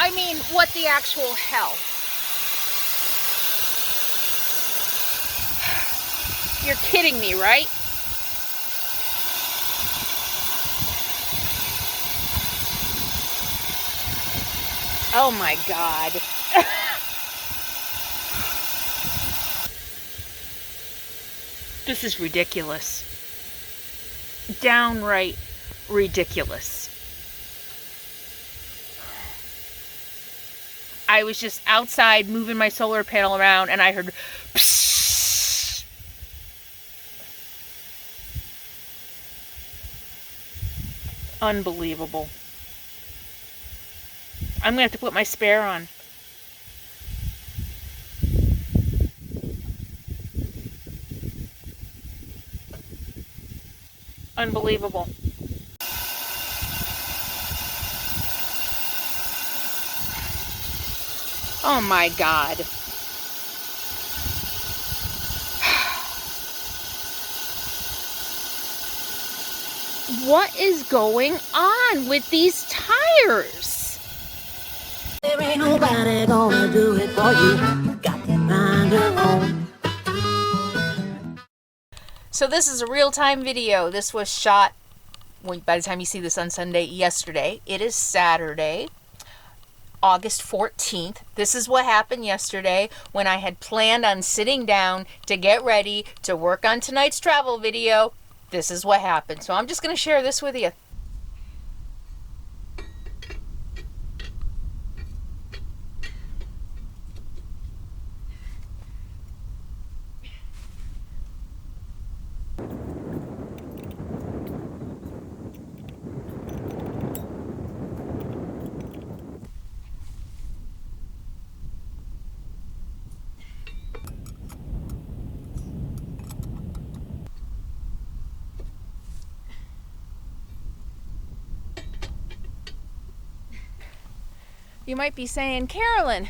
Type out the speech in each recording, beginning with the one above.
I mean, what the actual hell? You're kidding me, right? Oh my God. This is ridiculous. Downright ridiculous. I was just outside moving my solar panel around and I heard psst. Unbelievable. I'm gonna have to put my spare on. Unbelievable. Oh my God. What is going on with these tires? There ain't nobody gonna do it for you. You got to mind your own. So this is a real-time video. This was shot, by the time you see this on Sunday, yesterday. It is Saturday, August 14th. This is what happened yesterday when I had planned on sitting down to get ready to work on tonight's travel video. This is what happened. So I'm just going to share this with you. You might be saying, Carolyn,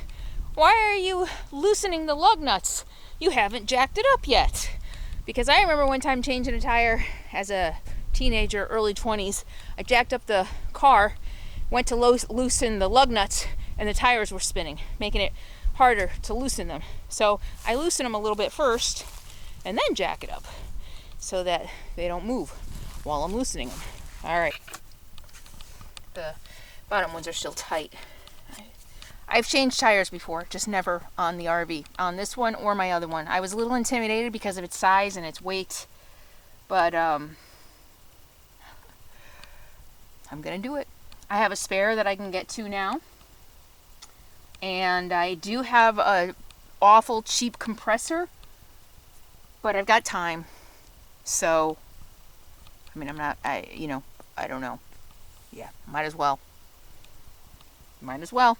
why are you loosening the lug nuts? You haven't jacked it up yet. Because I remember one time changing a tire as a teenager, early 20s. I jacked up the car, went to loosen the lug nuts, and the tires were spinning, making it harder to loosen them. So I loosen them a little bit first, and then jack it up, so that they don't move while I'm loosening them. All right. The bottom ones are still tight. I've changed tires before, just never on the RV. On this one or my other one. I was a little intimidated because of its size and its weight. But, I'm going to do it. I have a spare that I can get to now. And I do have a awful cheap compressor. But I've got time. So, I mean, I don't know. Yeah, might as well. Might as well.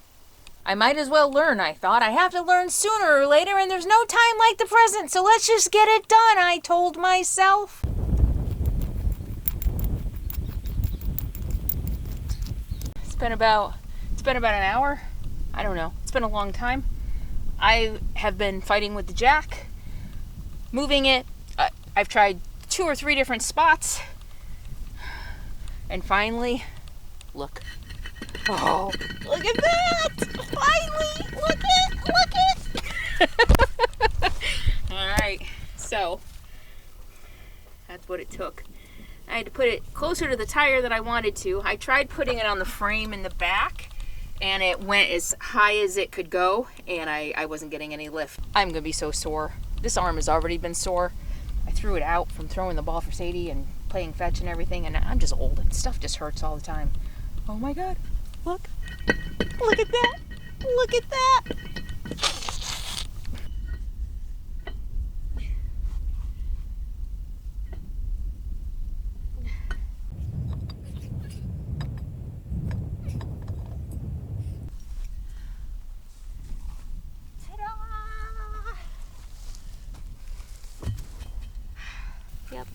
I might as well learn, I thought. I have to learn sooner or later, and there's no time like the present, so let's just get it done, I told myself. It's been about an hour. I don't know. It's been a long time. I have been fighting with the jack, moving it. I've tried 2 or 3 different spots, and finally, look. Oh, look at that! Finally! Look it! Alright, so that's what it took. I had to put it closer to the tire than I wanted to. I tried putting it on the frame in the back, and it went as high as it could go, and I wasn't getting any lift. I'm gonna be so sore. This arm has already been sore. I threw it out from throwing the ball for Sadie and playing fetch and everything, and I'm just old. Stuff just hurts all the time. Oh my God. Look at that. Look at that. Ta-da! Yep.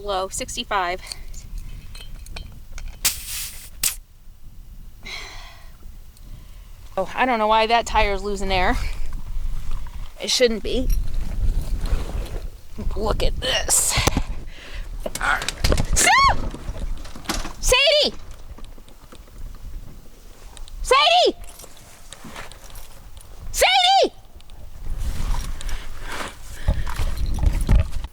Low, 65. Oh, I don't know why that tire's losing air. It shouldn't be. Look at this. Stop! Sadie! Sadie! Sadie!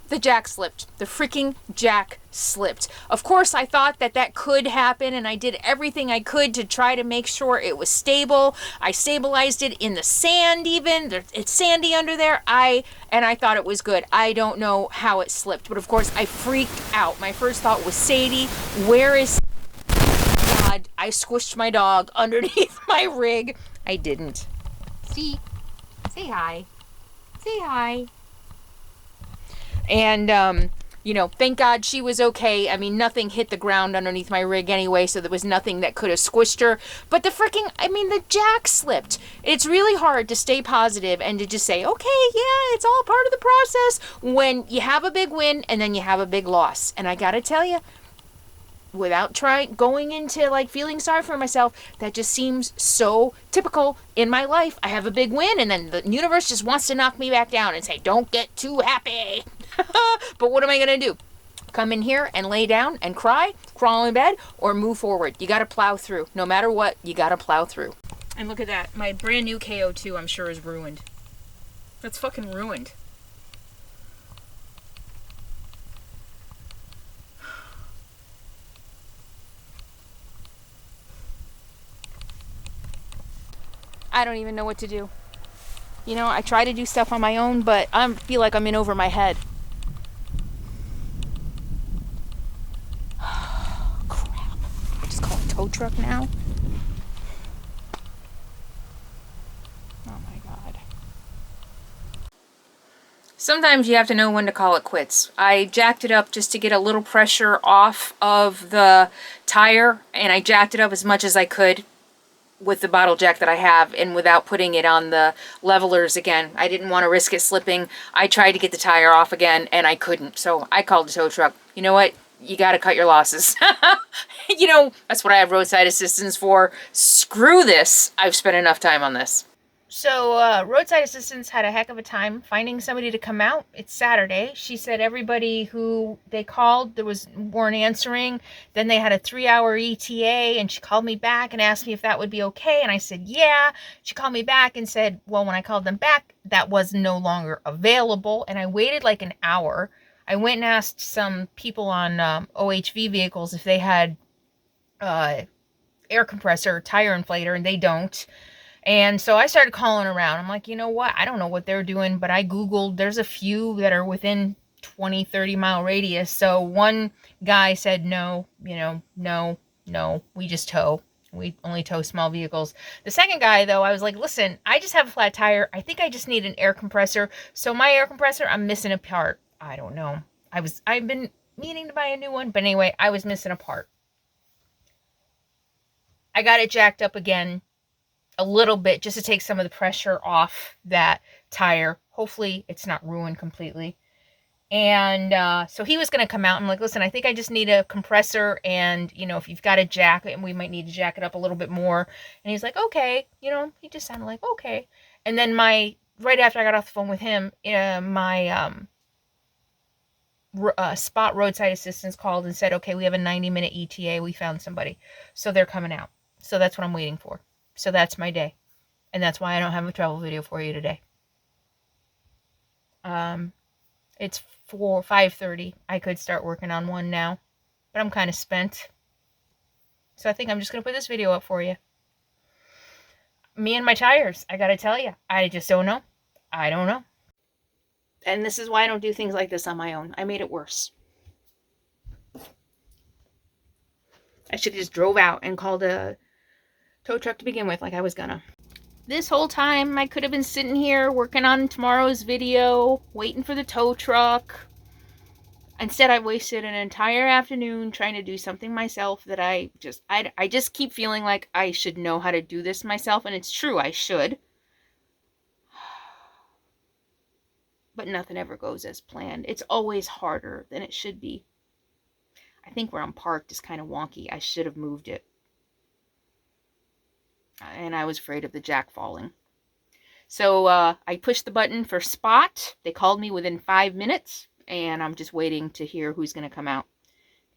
The jack slipped. The freaking jack slipped. Of course, I thought that that could happen, and I did everything I could to try to make sure it was stable. I stabilized it in the sand even. It's sandy under there. And I thought it was good. I don't know how it slipped, but of course, I freaked out. My first thought was, Sadie, where is... God, I squished my dog underneath my rig. I didn't. See? Say hi. Say hi. And, you know, thank God she was okay. I mean, nothing hit the ground underneath my rig anyway, so there was nothing that could have squished her. But the jack slipped. It's really hard to stay positive and to just say, okay, yeah, it's all part of the process when you have a big win and then you have a big loss. And I gotta tell you, without going into like feeling sorry for myself, that just seems so typical in my life. I have a big win and then the universe just wants to knock me back down and say, don't get too happy. But what am I gonna do? Come in here and lay down and cry, crawl in bed, or move forward? You gotta plow through. No matter what, you gotta plow through. And look at that. My brand new KO2, I'm sure, is ruined. That's fucking ruined. I don't even know what to do. You know, I try to do stuff on my own, but I feel like I'm in over my head. Crap. I just call it tow truck now. Oh my God. Sometimes you have to know when to call it quits. I jacked it up just to get a little pressure off of the tire, and I jacked it up as much as I could with the bottle jack that I have and without putting it on the levelers again. I didn't want to risk it slipping. I tried to get the tire off again and I couldn't. So I called the tow truck. You know what? You got to cut your losses. You know, that's what I have roadside assistance for. Screw this. I've spent enough time on this. So roadside assistance had a heck of a time finding somebody to come out. It's Saturday. She said everybody who they called, weren't answering. Then they had a 3-hour ETA, and she called me back and asked me if that would be okay. And I said, yeah. She called me back and said, well, when I called them back, that was no longer available. And I waited like an hour. I went and asked some people on OHV vehicles if they had air compressor, tire inflator, and they don't. And so I started calling around. I'm like, you know what? I don't know what they're doing, but I Googled. There's a few that are within 20, 30 mile radius. So one guy said, no, we just tow. We only tow small vehicles. The second guy, though, I was like, listen, I just have a flat tire. I think I just need an air compressor. So my air compressor, I'm missing a part. I don't know. I've been meaning to buy a new one. But anyway, I was missing a part. I got it jacked up again a little bit just to take some of the pressure off that tire. Hopefully it's not ruined completely. And so he was going to come out and like, listen, I think I just need a compressor, and you know, if you've got a jack, and we might need to jack it up a little bit more. And he's like, okay, you know, he just sounded like okay. And then right after I got off the phone with him, my spot roadside assistance called and said, okay, we have a 90-minute ETA. We found somebody, so they're coming out. So that's what I'm waiting for. So that's my day. And that's why I don't have a travel video for you today. It's 5:30. I could start working on one now, but I'm kind of spent. So I think I'm just going to put this video up for you. Me and my tires, I got to tell you, I just don't know. I don't know. And this is why I don't do things like this on my own. I made it worse. I should have just drove out and called a tow truck to begin with, like I was gonna. This whole time I could have been sitting here working on tomorrow's video, waiting for the tow truck. Instead, I wasted an entire afternoon trying to do something myself that I just keep feeling like I should know how to do this myself, and it's true, I should. But nothing ever goes as planned. It's always harder than it should be. I think where I'm parked is kind of wonky. I should have moved it. And I was afraid of the jack falling. So I pushed the button for spot. They called me within 5 minutes. and I'm just waiting to hear who's going to come out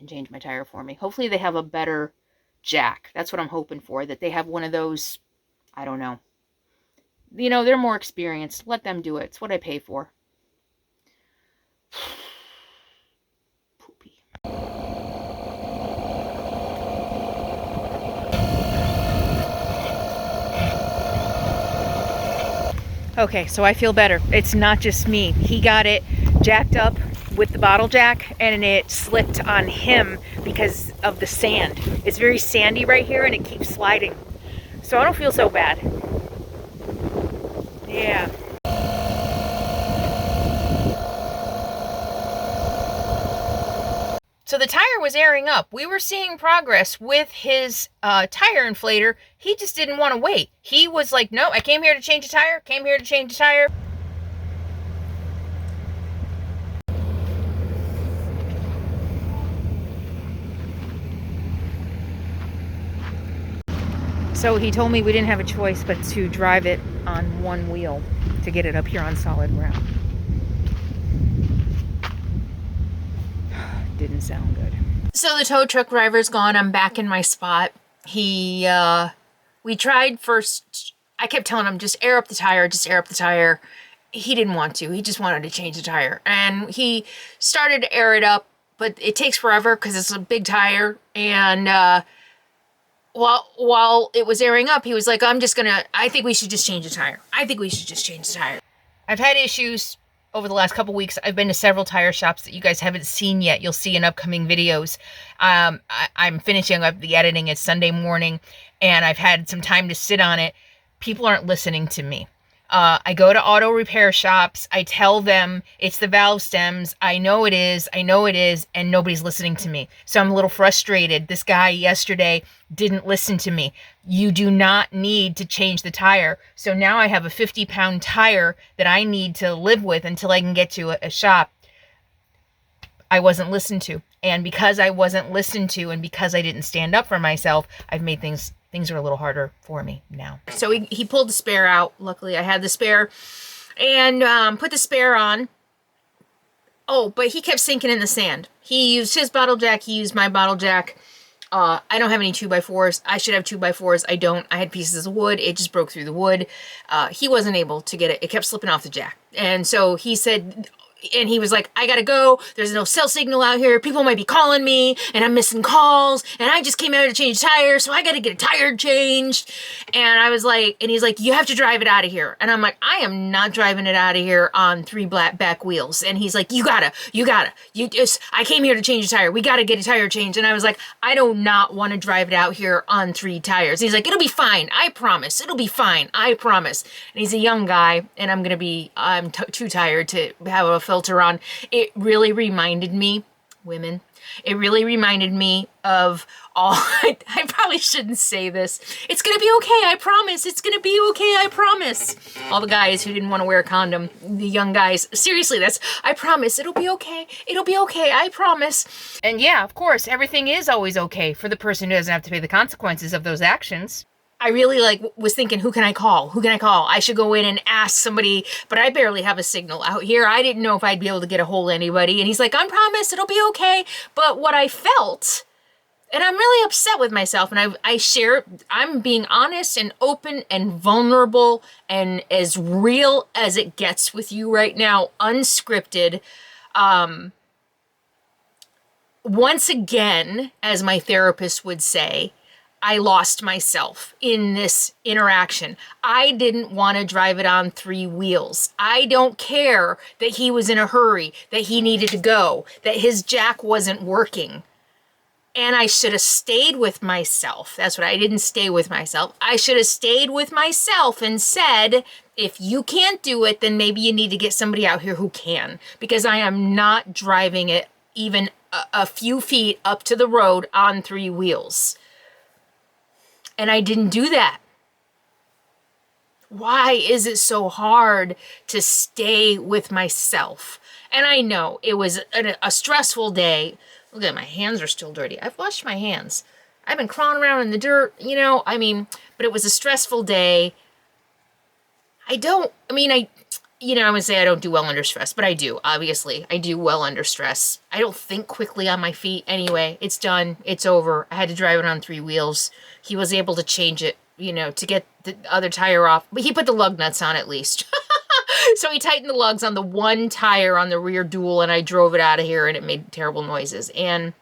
and change my tire for me. Hopefully they have a better jack. That's what I'm hoping for, that they have one of those, I don't know. You know, they're more experienced. Let them do it. It's what I pay for. Poopy. Okay, so I feel better. It's not just me. He got it jacked up with the bottle jack, and it slipped on him because of the sand. It's very sandy right here, and it keeps sliding. So I don't feel so bad. Yeah. So the tire was airing up. We were seeing progress with his tire inflator. He just didn't want to wait. He was like, no, I came here to change a tire, came here to change a tire. So he told me we didn't have a choice but to drive it on one wheel to get it up here on solid ground. Didn't sound good. So the tow truck driver's gone. I'm back in my spot. We tried first. I kept telling him, just air up the tire, just air up the tire. He didn't want to. He just wanted to change the tire. And he started to air it up, but it takes forever because it's a big tire. And while it was airing up, he was like, I think we should just change the tire. I think we should just change the tire. I've had issues over the last couple weeks. I've been to several tire shops that you guys haven't seen yet. You'll see in upcoming videos. I'm finishing up the editing. It's Sunday morning, and I've had some time to sit on it. People aren't listening to me. I go to auto repair shops. I tell them it's the valve stems. I know it is, and nobody's listening to me. So I'm a little frustrated. This guy yesterday didn't listen to me. You do not need to change the tire. So now I have a 50-pound tire that I need to live with until I can get to a shop. I wasn't listened to. And because I wasn't listened to, and because I didn't stand up for myself, I've made things are a little harder for me now. So he pulled the spare out. Luckily, I had the spare, and put the spare on. Oh, but he kept sinking in the sand. He used his bottle jack. He used my bottle jack. I don't have any 2x4s. I should have 2x4s. I don't. I had pieces of wood. It just broke through the wood. He wasn't able to get it. It kept slipping off the jack. And so he said, and he was like, I gotta go. There's no cell signal out here. People might be calling me, and I'm missing calls, and I just came out to change tires, so I gotta get a tire changed. And I was like, and he's like, you have to drive it out of here. And I'm like, I am not driving it out of here on 3 black back wheels. And he's like, you gotta. I came here to change a tire. We gotta get a tire changed. And I was like, I do not want to drive it out here on 3 tires. And he's like, it'll be fine. I promise. It'll be fine. I promise. And he's a young guy, and I'm too tired to have a filter on. It really reminded me, women, it really reminded me of all, I probably shouldn't say this. It's gonna be okay, I promise. It's gonna be okay, I promise. All the guys who didn't want to wear a condom, the young guys, seriously, I promise, it'll be okay. It'll be okay, I promise. And yeah, of course, everything is always okay for the person who doesn't have to pay the consequences of those actions. I really was thinking, who can I call? Who can I call? I should go in and ask somebody, but I barely have a signal out here. I didn't know if I'd be able to get a hold of anybody. And he's like, I promise it'll be okay. But what I felt, and I'm really upset with myself, and I share, I'm being honest and open and vulnerable and as real as it gets with you right now, unscripted. Once again, as my therapist would say, I lost myself in this interaction. I didn't want to drive it on 3 wheels. I don't care that he was in a hurry, that he needed to go, that his jack wasn't working. And I should have stayed with myself. That's what I didn't stay with myself. I should have stayed with myself and said, if you can't do it, then maybe you need to get somebody out here who can. Because I am not driving it even a few feet up to the road on 3 wheels. And I didn't do that. Why is it so hard to stay with myself? And I know it was a stressful day. Look at my hands are still dirty. I've washed my hands. I've been crawling around in the dirt, but it was a stressful day. you know, I would say I don't do well under stress, but I do, obviously. I do well under stress. I don't think quickly on my feet. Anyway, it's done. It's over. I had to drive it on 3 wheels. He was able to change it, you know, to get the other tire off. But he put the lug nuts on at least. So he tightened the lugs on the one tire on the rear dual, and I drove it out of here, and it made terrible noises. And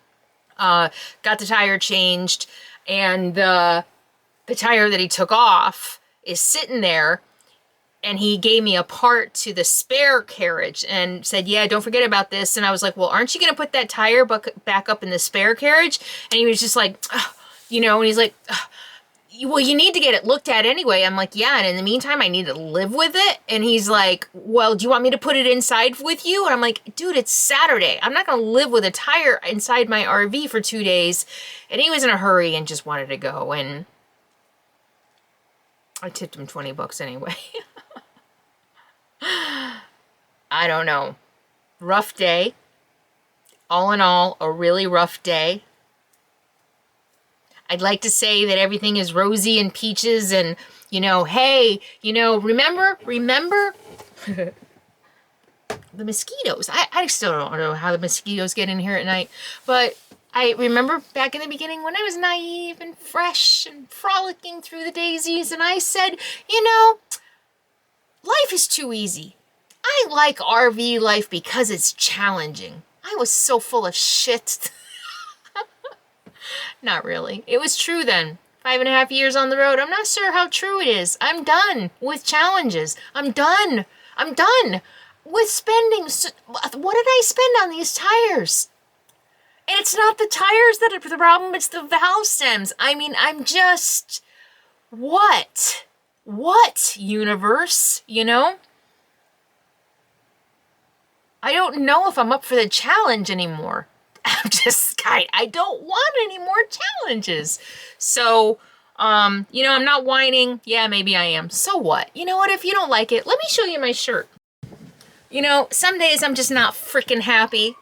got the tire changed, and the tire that he took off is sitting there. And he gave me a part to the spare carriage and said, yeah, don't forget about this. And I was like, well, aren't you going to put that tire back up in the spare carriage? And he was just like, you know, and he's like, well, you need to get it looked at anyway. I'm like, yeah, and in the meantime, I need to live with it. And he's like, well, do you want me to put it inside with you? And I'm like, dude, it's Saturday. I'm not going to live with a tire inside my RV for 2 days. And he was in a hurry and just wanted to go. And I tipped him $20 anyway. I don't know. Rough day. All in all, a really rough day. I'd like to say that everything is rosy and peaches and, you know, hey, you know, remember the mosquitoes. I still don't know how the mosquitoes get in here at night, but I remember back in the beginning when I was naive and fresh and frolicking through the daisies, and I said, you know, life is too easy. I like RV life because it's challenging. I was so full of shit. Not really. It was true then. 5.5 years on the road. I'm not sure how true it is. I'm done with challenges. I'm done with spending. What did I spend on these tires? And it's not the tires that are the problem. It's the valve stems. I mean, I'm just... What, universe? You know? I don't know if I'm up for the challenge anymore. I don't want any more challenges. So, you know, I'm not whining. Yeah, maybe I am. So what? You know what? If you don't like it, let me show you my shirt. You know, some days I'm just not freaking happy.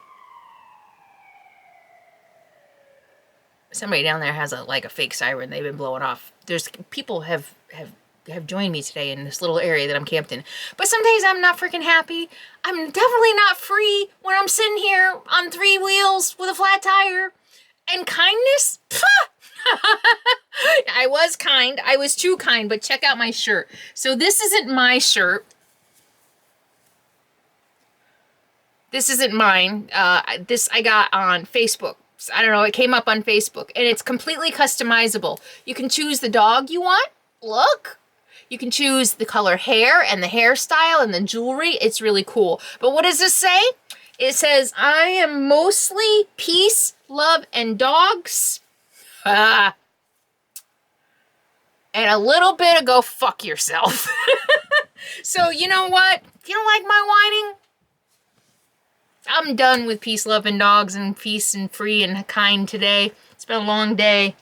Somebody down there has a fake siren they've been blowing off. There's people have joined me today in this little area that I'm camped in. But some days I'm not freaking happy. I'm definitely not free when I'm sitting here on 3 wheels with a flat tire. And kindness? I was kind. I was too kind, but check out my shirt. So this isn't my shirt. This isn't mine. This I got on Facebook. I don't know, it came up on Facebook, and it's completely customizable. You can choose the dog you want. Look. You can choose the color hair and the hairstyle and the jewelry. It's really cool. But what does this say? It says, I am mostly peace, love, and dogs. And a little bit of go fuck yourself. So you know what? If you don't like my whining, I'm done with peace, love, and dogs and peace and free and kind today. It's been a long day.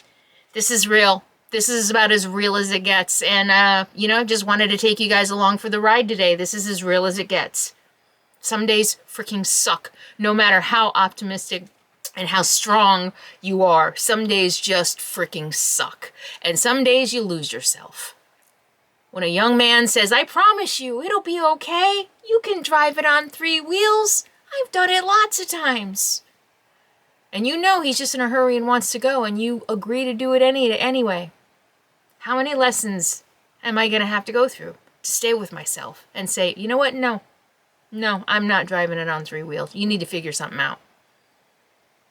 This is real. This is about as real as it gets. And, you know, just wanted to take you guys along for the ride today. This is as real as it gets. Some days freaking suck, no matter how optimistic and how strong you are. Some days just freaking suck. And some days you lose yourself. When a young man says, I promise you, it'll be okay. You can drive it on 3 wheels. I've done it lots of times. And you know he's just in a hurry and wants to go, and you agree to do it anyway. How many lessons am I going to have to go through to stay with myself and say, you know what? No, I'm not driving it on 3 wheels. You need to figure something out.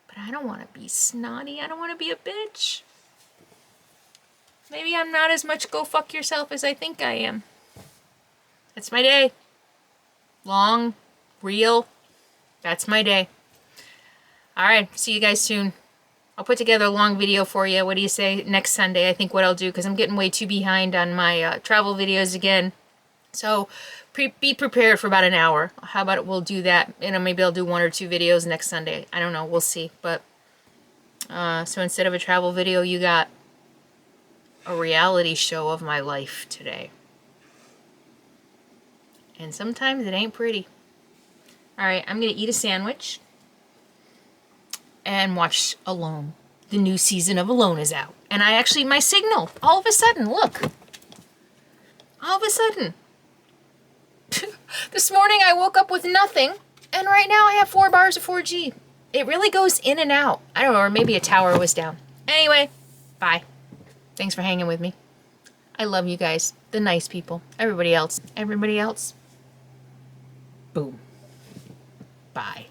But I don't want to be snotty. I don't want to be a bitch. Maybe I'm not as much go fuck yourself as I think I am. That's my day. Long, real. That's my day. All right, see you guys soon. I'll put together a long video for you. What do you say? Next Sunday, I think what I'll do, because I'm getting way too behind on my travel videos again. So be prepared for about an hour. How about we'll do that, and maybe I'll do 1 or 2 videos next Sunday. I don't know. We'll see. But so instead of a travel video, you got a reality show of my life today. And sometimes it ain't pretty. All right, I'm going to eat a sandwich and watch Alone. The new season of Alone is out. And my signal, all of a sudden, look. All of a sudden. The This morning I woke up with nothing, and right now I have 4 bars of 4G. It really goes in and out. I don't know, or maybe a tower was down. Anyway, bye. Thanks for hanging with me. I love you guys, the nice people. Everybody else, boom. Bye.